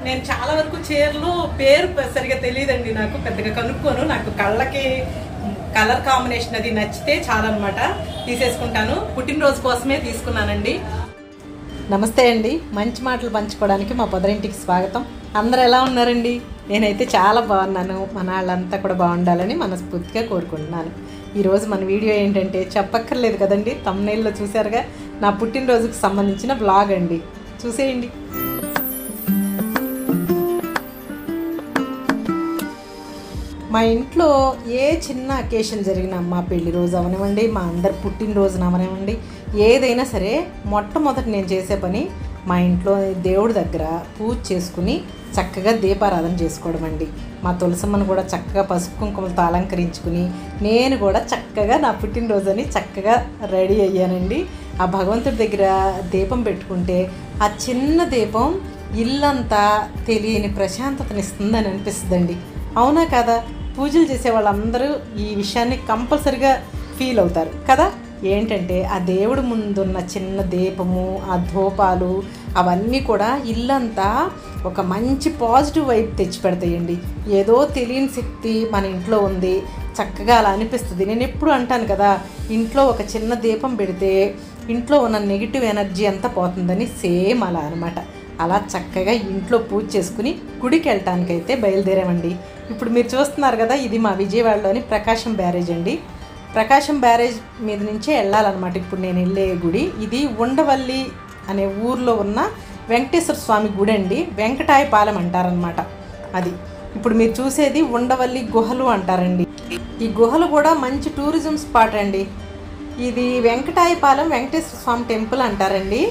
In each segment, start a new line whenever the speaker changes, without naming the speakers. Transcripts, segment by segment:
నేను చాలా వరకు చీరలు పేరు సరిగా తెలియదండి, నాకు పెద్దగా కనుక్కోను. నాకు కళ్ళకి కలర్ కాంబినేషన్ అది నచ్చితే చాలా అనమాట తీసేసుకుంటాను. పుట్టినరోజు కోసమే తీసుకున్నానండి. నమస్తే అండి, మంచి మాటలు పంచుకోవడానికి మా పొదరింటికి స్వాగతం. అందరూ ఎలా ఉన్నారండి? నేనైతే చాలా బాగున్నాను. మన వాళ్ళంతా కూడా బాగుండాలని మనస్ఫూర్తిగా కోరుకుంటున్నాను. ఈరోజు మన వీడియో ఏంటంటే చెప్పక్కర్లేదు కదండి, థంబ్నెయిల్లో చూశారుగా, నా పుట్టినరోజుకి సంబంధించిన బ్లాగ్ అండి. చూసేయండి. మా ఇంట్లో ఏ చిన్న అకేషన్ జరిగినా, మా పెళ్లి రోజు అవనివ్వండి, మా అందరి పుట్టినరోజున అవనివ్వండి, ఏదైనా సరే మొట్టమొదటి నేను చేసే పని మా ఇంట్లో దేవుడి దగ్గర పూజ చేసుకుని చక్కగా దీపారాధన చేసుకోవడం అండి. మా తులసమ్మను కూడా చక్కగా పసుపు కుంకుమలతో అలంకరించుకుని నేను కూడా చక్కగా నా పుట్టినరోజు అని చక్కగా రెడీ అయ్యానండి. ఆ భగవంతుడి దగ్గర దీపం పెట్టుకుంటే ఆ చిన్న దీపం ఇల్లంతా తెలియని ప్రశాంతతనిస్తుందని అనిపిస్తుందండి. అవునా కదా? పూజలు చేసే వాళ్ళందరూ ఈ విషయాన్ని కంపల్సరిగా ఫీల్ అవుతారు కదా. ఏంటంటే ఆ దేవుడి ముందున్న చిన్న దీపము, ఆ ధూపాలు అవన్నీ కూడా ఇల్లంతా ఒక మంచి పాజిటివ్ వైబ్ తెచ్చి పెడతాయండి. ఏదో తెలియని శక్తి మన ఇంట్లో ఉంది, చక్కగా అలా అనిపిస్తుంది. నేను ఎప్పుడు అంటాను కదా, ఇంట్లో ఒక చిన్న దీపం పెడితే ఇంట్లో ఉన్న నెగిటివ్ ఎనర్జీ అంతా పోతుందని. సేమ్ అలా అనమాట. అలా చక్కగా ఇంట్లో పూజ చేసుకుని గుడికి వెళ్ళటానికైతే బయలుదేరామండి. ఇప్పుడు మీరు చూస్తున్నారు కదా, ఇది మా విజయవాడలోని ప్రకాశం బ్యారేజ్ అండి. ప్రకాశం బ్యారేజ్ మీద నుంచే వెళ్ళాలన్నమాట ఇప్పుడు నేను వెళ్ళే గుడి. ఇది ఉండవల్లి అనే ఊర్లో ఉన్న వెంకటేశ్వర స్వామి గుడి అండి. వెంకటాయపాలెం అంటారనమాట. అది ఇప్పుడు మీరు చూసేది ఉండవల్లి గుహలు అంటారండి. ఈ గుహలు కూడా మంచి టూరిజం స్పాట్ అండి. ఇది వెంకటాయపాలెం వెంకటేశ్వర స్వామి టెంపుల్ అంటారండి.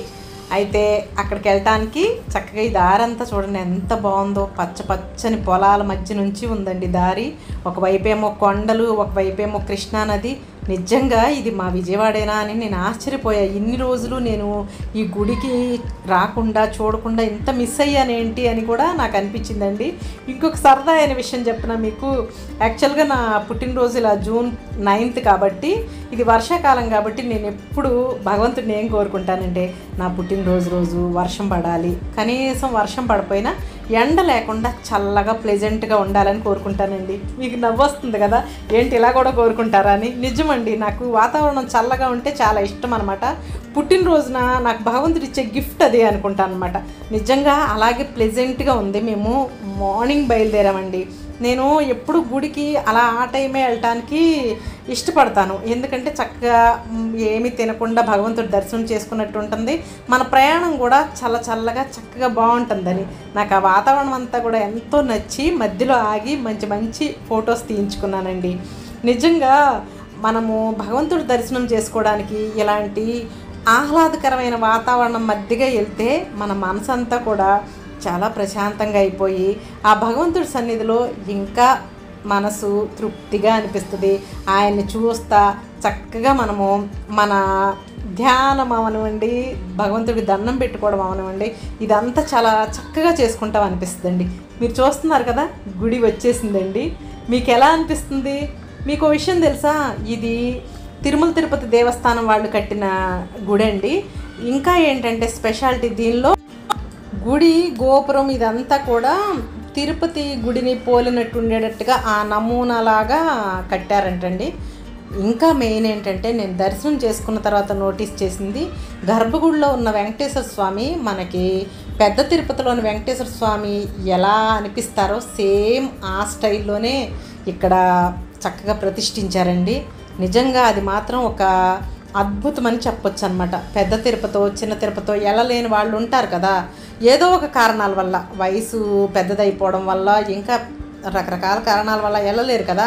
అయితే అక్కడికి వెళ్ళటానికి చక్కగా ఈ దారి అంతా చూడండి ఎంత బాగుందో. పచ్చ పచ్చని పొలాల మధ్య నుంచి ఉందండి దారి. ఒకవైపేమో కొండలు, ఒకవైపేమో కృష్ణానది. నిజంగా ఇది మా విజయవాడేనా అని నేను ఆశ్చర్యపోయా. ఇన్ని రోజులు నేను ఈ గుడికి రాకుండా చూడకుండా ఇంత మిస్ అయ్యానేంటి అని కూడా నాకు అనిపించిందండి. ఇంకొక సరదా అయిన విషయం చెప్పిన మీకు, యాక్చువల్గా నా పుట్టినరోజు ఇలా June 9th కాబట్టి, ఇది వర్షాకాలం కాబట్టి నేను ఎప్పుడు భగవంతుడిని ఏం కోరుకుంటానంటే నా పుట్టినరోజు రోజు వర్షం పడాలి, కనీసం వర్షం పడిపోయినా ఎండ లేకుండా చల్లగా ప్లెజెంట్గా ఉండాలని కోరుకుంటానండి. మీకు నవ్వొస్తుంది కదా, ఏంటి ఇలా కూడా కోరుకుంటారా అని. నిజమండి, నాకు వాతావరణం చల్లగా ఉంటే చాలా ఇష్టం అనమాట. పుట్టినరోజున నాకు భగవంతుడు ఇచ్చే గిఫ్ట్ అది అనుకుంటాను అనమాట. నిజంగా అలాగే ప్లెజెంట్గా ఉంది. మేము మార్నింగ్ బయలుదేరామండి. నేను ఎప్పుడు గుడికి అలా ఆ టైమే వెళ్ళటానికి ఇష్టపడతాను. ఎందుకంటే చక్కగా ఏమీ తినకుండా భగవంతుడి దర్శనం చేసుకున్నట్టు ఉంటుంది. మన ప్రయాణం కూడా చాలా చల్లగా చక్కగా బాగుంటుందని నాకు ఆ వాతావరణం అంతా కూడా ఎంతో నచ్చి మధ్యలో ఆగి మంచి మంచి ఫొటోస్ తీయించుకున్నానండి. నిజంగా మనము భగవంతుడి దర్శనం చేసుకోవడానికి ఇలాంటి ఆహ్లాదకరమైన వాతావరణం మధ్యగా వెళ్తే మన మనసంతా కూడా చాలా ప్రశాంతంగా అయిపోయి ఆ భగవంతుడి సన్నిధిలో ఇంకా మనసు తృప్తిగా అనిపిస్తుంది. ఆయన్ని చూస్తా చక్కగా మనము మన ధ్యానం అవనివ్వండి, భగవంతుడికి దండం పెట్టుకోవడం అవనివ్వండి, ఇదంతా చాలా చక్కగా చేసుకుంటాం అనిపిస్తుందండి. మీరు చూస్తున్నారు కదా, గుడి వచ్చేసిందండి. మీకు ఎలా అనిపిస్తుంది? మీకు విషయం తెలుసా, ఇది తిరుమల తిరుపతి దేవస్థానం వాళ్ళు కట్టిన గుడి అండి. ఇంకా ఏంటంటే స్పెషాలిటీ, దీనిలో గుడి గోపురం ఇదంతా కూడా తిరుపతి గుడిని పోలినట్టు ఉండేటట్టుగా ఆ నమూనాలాగా కట్టారంటండి. ఇంకా మెయిన్ ఏంటంటే నేను దర్శనం చేసుకున్న తర్వాత నోటీస్ చేసింది, గర్భగుడిలో ఉన్న వెంకటేశ్వర స్వామి మనకి పెద్ద తిరుపతిలోని వెంకటేశ్వర స్వామి ఎలా అనిపిస్తారో సేమ్ ఆ స్టైల్లోనే ఇక్కడ చక్కగా ప్రతిష్ఠించారండి. నిజంగా అది మాత్రం ఒక అద్భుతం అని చెప్పొచ్చు అనమాట. పెద్ద తిరుపతో చిన్న తిరుపతో వెళ్ళలేని వాళ్ళు ఉంటారు కదా, ఏదో ఒక కారణాల వల్ల, వయసు పెద్దదైపోవడం వల్ల, ఇంకా రకరకాల కారణాల వల్ల వెళ్ళలేరు కదా.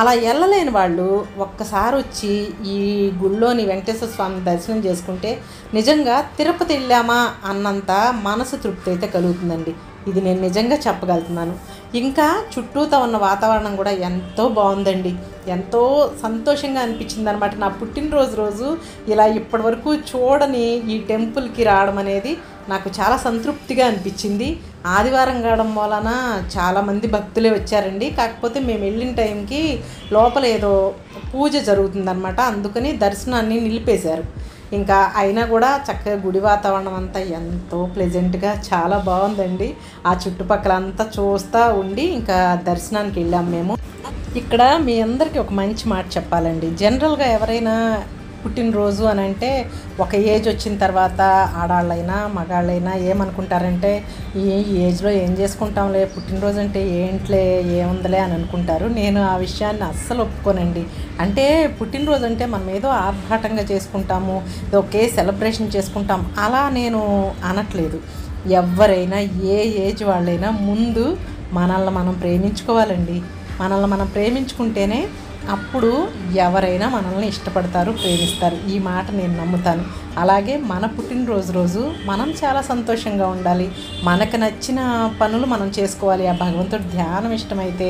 అలా వెళ్ళలేని వాళ్ళు ఒక్కసారి వచ్చి ఈ గుళ్ళోని వెంకటేశ్వర స్వామి దర్శనం చేసుకుంటే నిజంగా తిరుపతి వెళ్ళామా అన్నంత మనసు తృప్తి అయితే కలుగుతుందండి. ఇది నేను నిజంగా చెప్పగలుగుతున్నాను. ఇంకా చుట్టూతో ఉన్న వాతావరణం కూడా ఎంతో బాగుందండి. ఎంతో సంతోషంగా అనిపించింది అనమాట. నా పుట్టినరోజు రోజు ఇలా ఇప్పటి వరకు చూడని ఈ టెంపుల్కి రావడం అనేది నాకు చాలా సంతృప్తిగా అనిపించింది. ఆదివారం కావడం వలన చాలామంది భక్తులే వచ్చారండి. కాకపోతే మేము వెళ్ళిన టైంకి లోపల ఏదో పూజ జరుగుతుందన్నమాట, అందుకని దర్శనాన్ని నిలిపేశారు. ఇంకా అయినా కూడా చక్కగా గుడి వాతావరణం అంతా ఎంతో ప్లెజెంట్గా చాలా బాగుందండి. ఆ చుట్టుపక్కల అంతా చూస్తూ ఉండి ఇంకా దర్శనానికి వెళ్ళాం మేము. ఇక్కడ మీ అందరికీ ఒక మంచి మాట చెప్పాలండి. జనరల్గా ఎవరైనా పుట్టినరోజు అని అంటే ఒక ఏజ్ వచ్చిన తర్వాత ఆడాళ్ళైనా మగాళ్ళైనా ఏమనుకుంటారంటే ఈ ఏజ్లో ఏం చేసుకుంటాంలే, పుట్టినరోజు అంటే ఏంట్లే ఏముందలే అని అనుకుంటారు. నేను ఆ విషయాన్ని అస్సలు ఒప్పుకోనండి. అంటే పుట్టినరోజు అంటే మనం ఏదో ఆర్భాటంగా చేసుకుంటాము, ఒకే సెలబ్రేషన్ చేసుకుంటాం అలా నేను అనట్లేదు. ఎవరైనా ఏ ఏజ్ వాళ్ళైనా ముందు మనల్ని మనం ప్రేమించుకోవాలండి. మనల్ని మనం ప్రేమించుకుంటేనే అప్పుడు ఎవరైనా మనల్ని ఇష్టపడతారు, ప్రేమిస్తారు. ఈ మాట నేను నమ్ముతాను. అలాగే మన పుట్టినరోజు రోజు మనం చాలా సంతోషంగా ఉండాలి. మనకు నచ్చిన పనులు మనం చేసుకోవాలి. ఆ భగవంతుడి ధ్యానం ఇష్టమైతే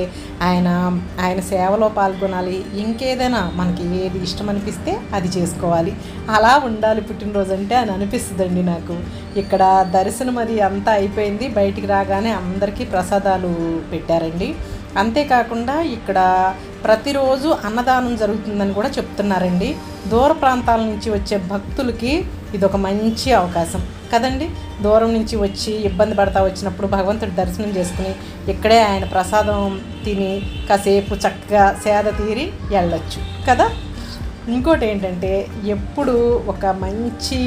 ఆయన సేవలో పాల్గొనాలి. ఇంకేదైనా మనకి ఏది ఇష్టం అనిపిస్తే అది చేసుకోవాలి. అలా ఉండాలి పుట్టినరోజు అంటే అని అనిపిస్తుందండి నాకు. ఇక్కడ దర్శనం అది అంతా అయిపోయింది. బయటికి రాగానే అందరికీ ప్రసాదాలు పెట్టారండి. అంతేకాకుండా ఇక్కడ ప్రతిరోజు అన్నదానం జరుగుతుందని కూడా చెప్తున్నారండి. దూర ప్రాంతాల నుంచి వచ్చే భక్తులకి ఇదొక మంచి అవకాశం కదండి. దూరం నుంచి వచ్చి ఇబ్బంది పడతా వచ్చినప్పుడు భగవంతుడి దర్శనం చేసుకుని ఇక్కడే ఆయన ప్రసాదం తిని కాసేపు చక్కగా సేద తీరి వెళ్ళొచ్చు కదా. ఇంకోటి ఏంటంటే ఎప్పుడు ఒక మంచి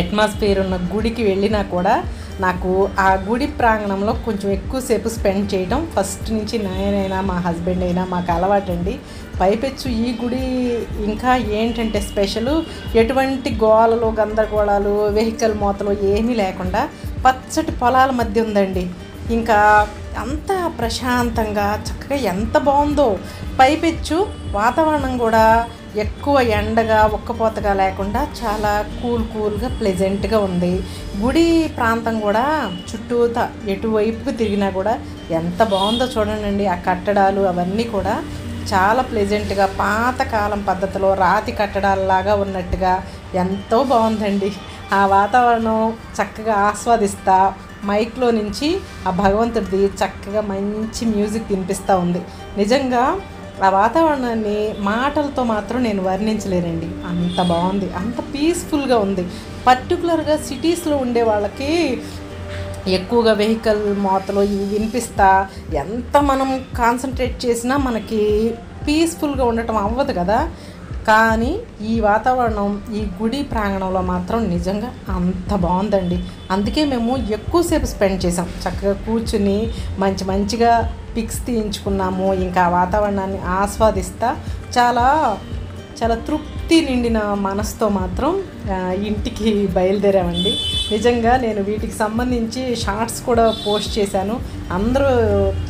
అట్మాస్ఫియర్ ఉన్న గుడికి వెళ్ళినా కూడా నాకు ఆ గుడి ప్రాంగణంలో కొంచెం ఎక్కువసేపు స్పెండ్ చేయడం ఫస్ట్ నుంచి నేనైనా మా హస్బెండ్ అయినా మాకు అలవాటండి. పైపెచ్చు ఈ గుడి ఇంకా ఏంటంటే స్పెషల్, ఎటువంటి గోళలు గందరగోళాలు వెహికల్ మోతలు ఏమీ లేకుండా పచ్చటి పొలాల మధ్య ఉందండి. ఇంకా అంత ప్రశాంతంగా చక్కగా ఎంత బాగుందో. పైపెచ్చు వాతావరణం కూడా ఎక్కువ ఎండగా ఒక్కపోతగా లేకుండా చాలా కూల్గా ప్లెజెంట్గా ఉంది. గుడి ప్రాంతం కూడా చుట్టూతా ఎటువైపుకు తిరిగినా కూడా ఎంత బాగుందో చూడండి. ఆ కట్టడాలు అవన్నీ కూడా చాలా ప్లెజెంట్గా పాతకాలం పద్ధతిలో రాతి కట్టడాలలాగా ఉన్నట్టుగా ఎంతో బాగుందండి. ఆ వాతావరణం చక్కగా ఆస్వాదిస్తా మైక్లో నుంచి ఆ భగవంతుడిది చక్కగా మంచి మ్యూజిక్ వినిపిస్తూ ఉంది. నిజంగా ఆ వాతావరణాన్ని మాటలతో మాత్రం నేను వర్ణించలేనండి. అంత బాగుంది, అంత పీస్ఫుల్గా ఉంది. పర్టికులర్గా సిటీస్లో ఉండే వాళ్ళకి ఎక్కువగా వెహికల్ మోతలు ఇవి వినిపిస్తా ఎంత మనం కాన్సన్ట్రేట్ చేసినా మనకి పీస్ఫుల్గా ఉండటం అవ్వదు కదా. కానీ ఈ వాతావరణం ఈ గుడి ప్రాంగణంలో మాత్రం నిజంగా అంత బాగుందండి. అందుకే మేము ఎక్కువసేపు స్పెండ్ చేసాం. చక్కగా కూర్చుని మంచిగా పిక్స్ తీయించుకున్నాము. ఇంకా వాతావరణాన్ని ఆస్వాదిస్తా చాలా చాలా తృప్తి నిండిన మనసుతో మాత్రం ఇంటికి బయలుదేరామండి. నిజంగా నేను వీటికి సంబంధించి షార్ట్స్ కూడా పోస్ట్ చేశాను. అందరూ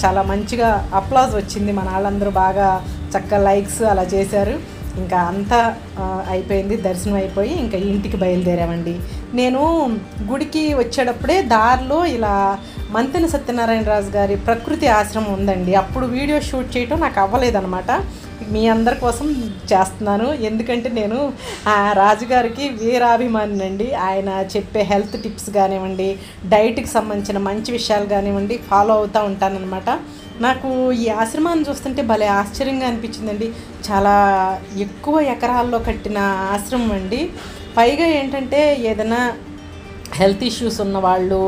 చాలా మంచిగా అప్లాజ్ వచ్చింది. మన వాళ్ళందరూ బాగా చక్కగా లైక్స్ అలా చేశారు. ఇంకా అంతా అయిపోయింది, దర్శనం అయిపోయి ఇంకా ఇంటికి బయలుదేరామండి. నేను గుడికి వచ్చేటప్పుడే దారిలో ఇలా మంతెన సత్యనారాయణరాజు గారి ప్రకృతి ఆశ్రమం ఉందండి. అప్పుడు వీడియో షూట్ చేయటం నాకు అవ్వలేదన్నమాట. మీ అందరి కోసం చేస్తున్నాను. ఎందుకంటే నేను రాజుగారికి వీరాభిమానినండి. ఆయన చెప్పే హెల్త్ టిప్స్ కానివ్వండి, డైట్కి సంబంధించిన మంచి విషయాలు కానివ్వండి ఫాలో అవుతూ ఉంటానన్నమాట. నాకు ఈ ఆశ్రమాన్ని చూస్తుంటే భలే ఆశ్చర్యంగా అనిపించిందండి. చాలా ఎక్కువ ఎకరాల్లో కట్టిన ఆశ్రమం అండి. పైగా ఏంటంటే ఏదైనా హెల్త్ ఇష్యూస్ ఉన్నవాళ్ళు,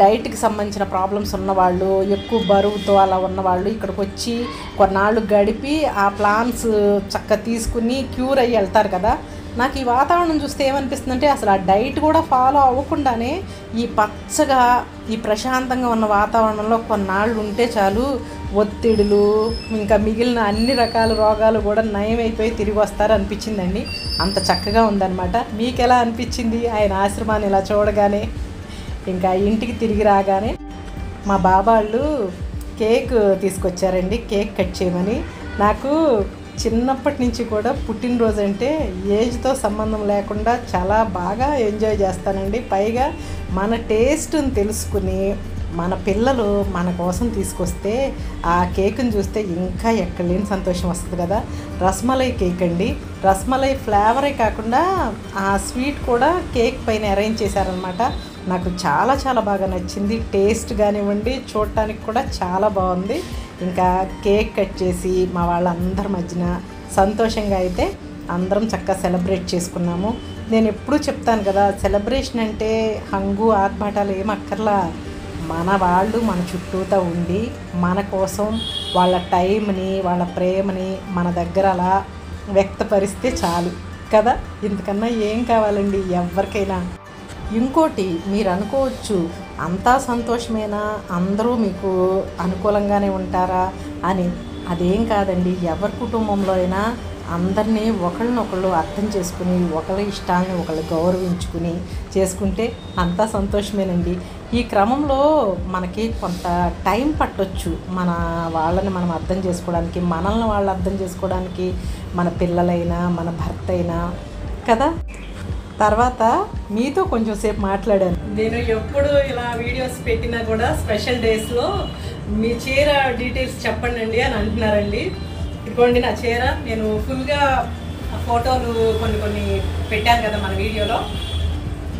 డైట్కి సంబంధించిన ప్రాబ్లమ్స్ ఉన్నవాళ్ళు, ఎక్కువ బరువుతో అలా ఉన్నవాళ్ళు ఇక్కడికి వచ్చి కొన్నాళ్ళు గడిపి ఆ ప్లాన్స్ చక్కగా తీసుకుని క్యూర్ అయ్యి వెళ్తారు కదా. నాకు ఈ వాతావరణం చూస్తే ఏమనిపిస్తుందంటే అసలు ఆ డైట్ కూడా ఫాలో అవ్వకుండానే ఈ పచ్చగా ఈ ప్రశాంతంగా ఉన్న వాతావరణంలో కొన్నాళ్ళు ఉంటే చాలు, ఒత్తిడులు ఇంకా మిగిలిన అన్ని రకాల రోగాలు కూడా నయమైపోయి తిరిగి వస్తారు అనిపించిందండి. అంత చక్కగా ఉందన్నమాట. మీకు ఎలా అనిపించింది ఆయన ఆశ్రమాన్ని ఇలా చూడగానే? ఇంకా ఇంటికి తిరిగి రాగానే మా బాబాళ్ళు కేక్ తీసుకొచ్చారండి, కేక్ కట్ చేయమని. నాకు చిన్నప్పటి నుంచి కూడా పుట్టినరోజు అంటే ఏజ్తో సంబంధం లేకుండా చాలా బాగా ఎంజాయ్ చేస్తానండి. పైగా మన టేస్ట్ని తెలుసుకుని మన పిల్లలు మన కోసం తీసుకొస్తే ఆ కేక్ని చూస్తే ఇంకా ఎక్కడలేని సంతోషం వస్తుంది కదా. రస్మలై కేక్ అండి. రస్మలై ఫ్లేవరే కాకుండా ఆ స్వీట్ కూడా కేక్ పైన అరేంజ్ చేశారనమాట. నాకు చాలా చాలా బాగా నచ్చింది. టేస్ట్ కానివ్వండి, చూడటానికి కూడా చాలా బాగుంది. ఇంకా కేక్ కట్ చేసి మా వాళ్ళందరి మధ్యన సంతోషంగా అయితే అందరం చక్కగా సెలబ్రేట్ చేసుకున్నాము. నేను ఎప్పుడూ చెప్తాను కదా, సెలబ్రేషన్ అంటే హంగు ఆర్భాటాలు ఏం అక్కర్లా. మన వాళ్ళు మన చుట్టూతా ఉండి మన కోసం వాళ్ళ టైంని వాళ్ళ ప్రేమని మన దగ్గర అలా వ్యక్తపరిస్తే చాలు కదా. ఇంతకన్నా ఏం కావాలండి ఎవరికైనా. ఇంకోటి మీరు అనుకోవచ్చు, అంతా సంతోషమేనా, అందరూ మీకు అనుకూలంగానే ఉంటారా అని. అదేం కాదండి. ఎవరి కుటుంబంలో అయినా అందరినీ ఒకళ్ళనొకళ్ళు అర్థం చేసుకుని ఒకళ్ళ ఇష్టాలని ఒకళ్ళు గౌరవించుకుని చేసుకుంటే అంతా సంతోషమేనండి. ఈ క్రమంలో మనకి కొంత టైం పట్టొచ్చు మన వాళ్ళని మనం అర్థం చేసుకోవడానికి, మనల్ని వాళ్ళు అర్థం చేసుకోవడానికి, మన పిల్లలైనా మన భర్త అయినా కదా. తర్వాత మీతో కొంచెం సేపు మాట్లాడాను. నేను ఎప్పుడు ఇలా వీడియోస్ పెట్టినా కూడా స్పెషల్ డేస్లో మీ చీర డీటెయిల్స్ చెప్పండి అండి అని అంటున్నారండి. ఇదిగోండి నా చీర. నేను ఫుల్గా ఫోటోలు కొన్ని పెట్టాను కదా మన వీడియోలో.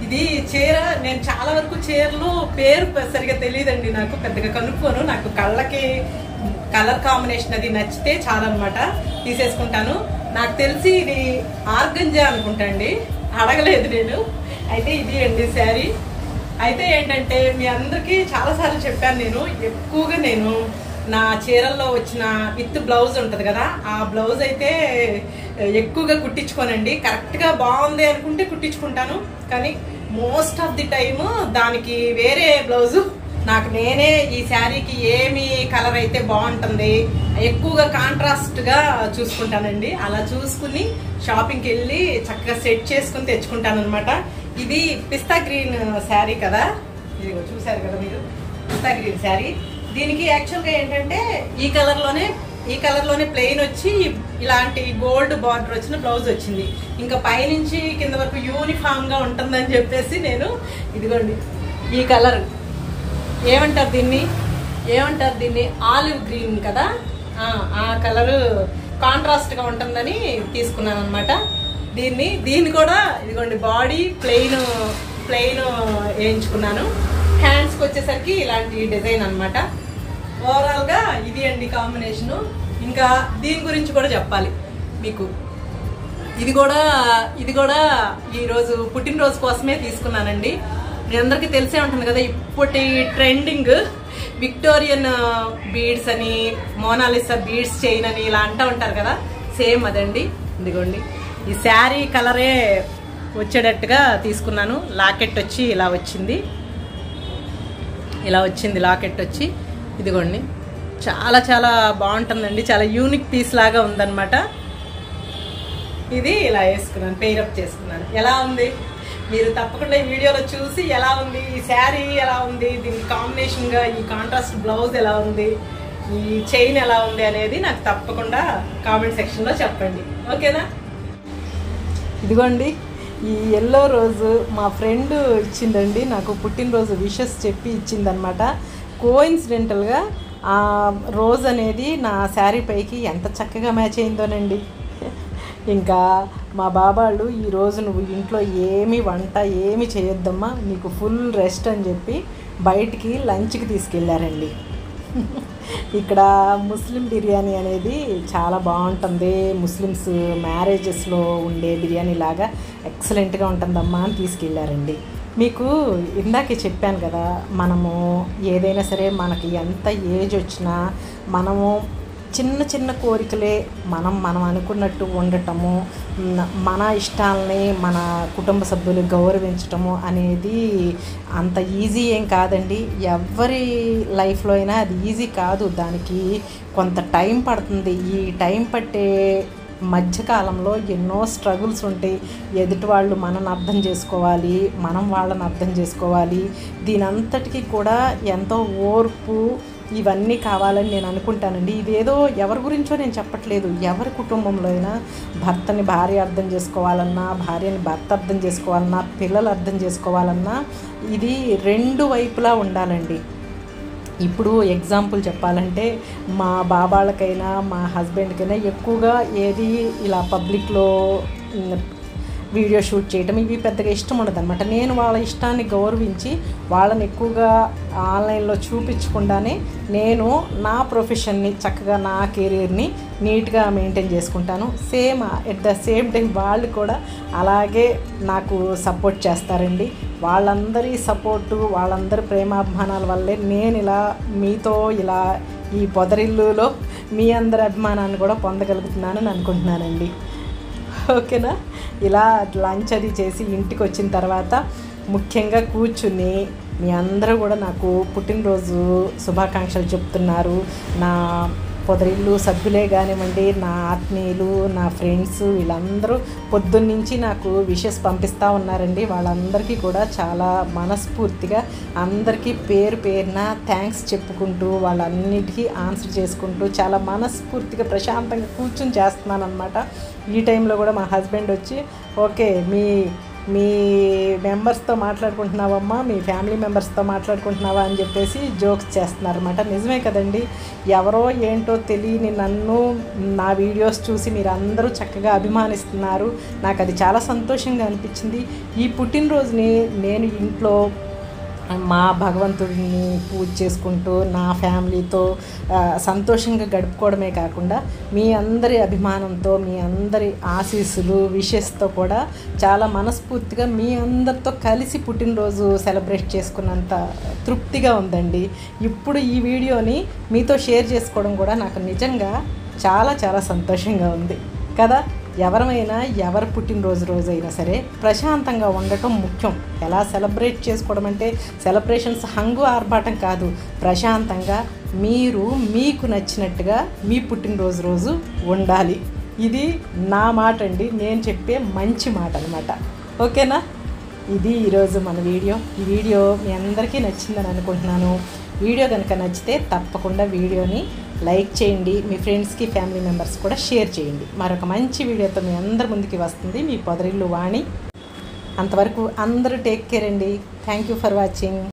ఇది చీర. నేను చాలా వరకు చీరలు పేరు సరిగా తెలియదండి, నాకు పెద్దగా కనుక్కోను. నాకు కళ్ళకి కలర్ కాంబినేషన్ అది నచ్చితే చాలన్నమాట, తీసేసుకుంటాను. నాకు తెలిసి ఇది ఆర్గంజా అనుకుంటా అండి, అడగలేదు నేను. అయితే ఇది అండి శారీ. అయితే ఏంటంటే మీ అందరికీ చాలాసార్లు చెప్పాను, నేను ఎక్కువగా నేను నా చీరల్లో వచ్చిన విత్ బ్లౌజ్ ఉంటుంది కదా, ఆ బ్లౌజ్ అయితే ఎక్కువగా కుట్టించుకోనండి. కరెక్ట్గా బాగుంది అనుకుంటే కుట్టించుకుంటాను, కానీ మోస్ట్ ఆఫ్ ది టైము దానికి వేరే బ్లౌజు నాకు నేనే ఈ శారీకి ఏమి కలర్ అయితే బాగుంటుంది ఎక్కువగా కాంట్రాస్ట్గా చూసుకుంటానండి. అలా చూసుకుని షాపింగ్కి వెళ్ళి చక్కగా సెట్ చేసుకుని తెచ్చుకుంటాను అనమాట. ఇది పిస్తా గ్రీన్ శారీ కదా, ఇది చూసారు కదా మీరు, పిస్తా గ్రీన్ శారీ. దీనికి యాక్చువల్గా ఏంటంటే ఈ కలర్లోనే ప్లెయిన్ వచ్చి ఇలాంటి గోల్డ్ బార్డర్ వచ్చిన బ్లౌజ్ వచ్చింది. ఇంకా పైనుంచి కింద వరకు యూనిఫామ్గా ఉంటుందని చెప్పేసి నేను ఇదిగోండి ఈ కలర్ ఏమంటారు దీన్ని ఆలివ్ గ్రీన్ కదా, ఆ కలరు కాంట్రాస్ట్గా ఉంటుందని తీసుకున్నాను అనమాట. దీన్ని కూడా ఇదిగోండి బాడీ ప్లెయిన్ వేయించుకున్నాను. హ్యాండ్స్కి వచ్చేసరికి ఇలాంటి డిజైన్ అనమాట. ఓవరాల్గా ఇది అండి కాంబినేషను. ఇంకా దీని గురించి కూడా చెప్పాలి మీకు. ఇది కూడా ఈరోజు పుట్టినరోజు కోసమే తీసుకున్నానండి. మీ అందరికీ తెలిసే ఉంటుంది కదా, ఇప్పటి ట్రెండింగ్ విక్టోరియన్ బీడ్స్ అని, మోనాలిసా బీడ్స్ చైన్ అని ఇలా అంటూ ఉంటారు కదా, సేమ్ అదండి. ఇదిగోండి ఈ శారీ కలరే వచ్చేటట్టుగా తీసుకున్నాను. లాకెట్ వచ్చి ఇలా వచ్చింది లాకెట్ వచ్చి. ఇదిగోండి చాలా చాలా బాగుంటుందండి, చాలా యూనిక్ పీస్ లాగా ఉందన్నమాట. ఇది ఇలా వేసుకున్నాను, పెయిరప్ చేసుకున్నాను. ఎలా ఉంది మీరు తప్పకుండా ఈ వీడియోలో చూసి ఎలా ఉంది ఈ శారీ, ఎలా ఉంది దీనికి కాంబినేషన్గా ఈ కాంట్రాస్ట్ బ్లౌజ్ ఎలా ఉంది, ఈ చైన్ ఎలా ఉంది అనేది నాకు తప్పకుండా కామెంట్ సెక్షన్లో చెప్పండి, ఓకేనా. ఇదిగోండి ఈ ఎల్లో రోజు మా ఫ్రెండ్ ఇచ్చిందండి, నాకు పుట్టినరోజు విషెస్ చెప్పి ఇచ్చిందనమాట. కోఇన్సిడెంటల్గా ఆ రోజ్ అనేది నా శారీ పైకి ఎంత చక్కగా మ్యాచ్ అయిందోనండి. ఇంకా మా బాబాళ్ళు ఈరోజు నువ్వు ఇంట్లో వంట ఏమి చేయొద్దమ్మా, నీకు ఫుల్ రెస్ట్ అని చెప్పి బయటికి లంచ్కి తీసుకెళ్ళారండి. ఇక్కడ ముస్లిం బిర్యానీ అనేది చాలా బాగుంటుంది, ముస్లిమ్స్ మ్యారేజెస్లో ఉండే బిర్యానీ లాగా ఎక్సలెంట్గా ఉంటుందమ్మా అని తీసుకెళ్ళారండి. మీకు ఇందాకే చెప్పాను కదా, మనము ఏదైనా సరే మనకి ఎంత ఏజ్ వచ్చినా మనము చిన్న చిన్న కోరికలే మనం అనుకున్నట్టు ఉండటము, మన ఇష్టాలని మన కుటుంబ సభ్యులు గౌరవించటము అనేది అంత ఈజీ ఏం కాదండి. ఎవరి లైఫ్లో అయినా అది ఈజీ కాదు, దానికి కొంత టైం పడుతుంది. ఈ టైం పట్టే మధ్యకాలంలో ఎన్నో స్ట్రగుల్స్ ఉంటాయి. ఎదుటి వాళ్ళు మనల్ని అర్థం చేసుకోవాలి, మనం వాళ్ళని అర్థం చేసుకోవాలి. దీని అంతటికీ కూడా ఎంతో ఓర్పు ఇవన్నీ కావాలని నేను అనుకుంటానండి. ఇదేదో ఎవరి గురించో నేను చెప్పట్లేదు, ఎవరి కుటుంబంలో అయినా భర్తని భార్య అర్థం చేసుకోవాలన్నా, భార్యని భర్త అర్థం చేసుకోవాలన్నా, పిల్లలు అర్థం చేసుకోవాలన్నా ఇది రెండు వైపులా ఉండాలండి. ఇప్పుడు ఎగ్జాంపుల్ చెప్పాలంటే మా బాబాళ్ళకైనా మా హస్బెండ్కైనా ఎక్కువగా ఏది ఇలా పబ్లిక్లో వీడియో షూట్ చేయటం ఇవి పెద్దగా ఇష్టం ఉండదు అనమాట. నేను వాళ్ళ ఇష్టాన్ని గౌరవించి వాళ్ళని ఎక్కువగా ఆన్లైన్లో చూపించకుండానే నేను నా ప్రొఫెషన్ని చక్కగా నా కెరీర్ని నీట్గా మెయింటైన్ చేసుకుంటాను. ఎట్ ద సేమ్ టైం వాళ్ళు కూడా అలాగే నాకు సపోర్ట్ చేస్తారండి. వాళ్ళందరి సపోర్టు, వాళ్ళందరి ప్రేమాభిమానాల వల్లే నేను ఇలా మీతో ఇలా ఈ పొదరిల్లులో మీ అందరి అభిమానాన్ని కూడా పొందగలుగుతున్నానని అనుకుంటున్నానండి. ఓకేనా? ఇలా లంచ్ అది చేసి ఇంటికి వచ్చిన తర్వాత ముఖ్యంగా కూర్చుని మీ అందరూ కూడా నాకు పుట్టినరోజు శుభాకాంక్షలు చెప్తున్నారు. నా పొదరిల్లు సభ్యులే కానివ్వండి, నా ఆత్మీయులు, నా ఫ్రెండ్స్, వీళ్ళందరూ పొద్దున్నుంచి నాకు విషెస్ పంపిస్తూ ఉన్నారండి. వాళ్ళందరికీ కూడా చాలా మనస్ఫూర్తిగా అందరికీ పేరు పేరున థ్యాంక్స్ చెప్పుకుంటూ వాళ్ళన్నిటికీ ఆన్సర్ చేసుకుంటూ చాలా మనస్ఫూర్తిగా ప్రశాంతంగా కూర్చుని చేస్తున్నాను అనమాట. ఈ టైంలో కూడా మా హస్బెండ్ వచ్చి ఓకే మీ మెంబర్స్తో మాట్లాడుకుంటున్నావమ్మా, మీ ఫ్యామిలీ మెంబర్స్తో మాట్లాడుకుంటున్నావా అని చెప్పేసి జోక్స్ చేస్తున్నారన్నమాట. నిజమే కదండి, ఎవరో ఏంటో తెలియని నన్ను నా వీడియోస్ చూసి మీరు అందరూ చక్కగా అభిమానిస్తున్నారు. నాకు అది చాలా సంతోషంగా అనిపించింది. ఈ పుట్టినరోజుని నేను ఇంట్లో మా భగవంతుడిని పూజ చేసుకుంటూ నా ఫ్యామిలీతో సంతోషంగా గడుపుకోవడమే కాకుండా మీ అందరి అభిమానంతో, మీ అందరి ఆశీస్సులు, విషెస్తో కూడా చాలా మనస్ఫూర్తిగా మీ అందరితో కలిసి పుట్టినరోజు సెలబ్రేట్ చేసుకున్నంత తృప్తిగా ఉందండి. ఇప్పుడు ఈ వీడియోని మీతో షేర్ చేసుకోవడం కూడా నాకు నిజంగా చాలా చాలా సంతోషంగా ఉంది కదా. ఎవరమైనా ఎవరు పుట్టినరోజైనా సరే ప్రశాంతంగా ఉండటం ముఖ్యం. ఎలా సెలబ్రేట్ చేసుకోవడం అంటే సెలబ్రేషన్స్ హంగు ఆర్భాటం కాదు, ప్రశాంతంగా మీరు మీకు నచ్చినట్టుగా మీ పుట్టినరోజు ఉండాలి. ఇది నా మాట అండి, నేను చెప్పే మంచి మాట అనమాట. ఓకేనా? ఇది ఈరోజు మన వీడియో. ఈ వీడియో మీ అందరికీ నచ్చిందని అనుకుంటున్నాను. వీడియో కనుక నచ్చితే తప్పకుండా వీడియోని లైక్ చేయండి, మీ ఫ్రెండ్స్కి, ఫ్యామిలీ మెంబర్స్ కూడా షేర్ చేయండి. మరొక మంచి వీడియోతో మీ అందరి ముందుకి వస్తుంది మీ పొదరిల్లు వాణి. అంతవరకు అందరూ టేక్ కేర్ అండి. Thank you for watching.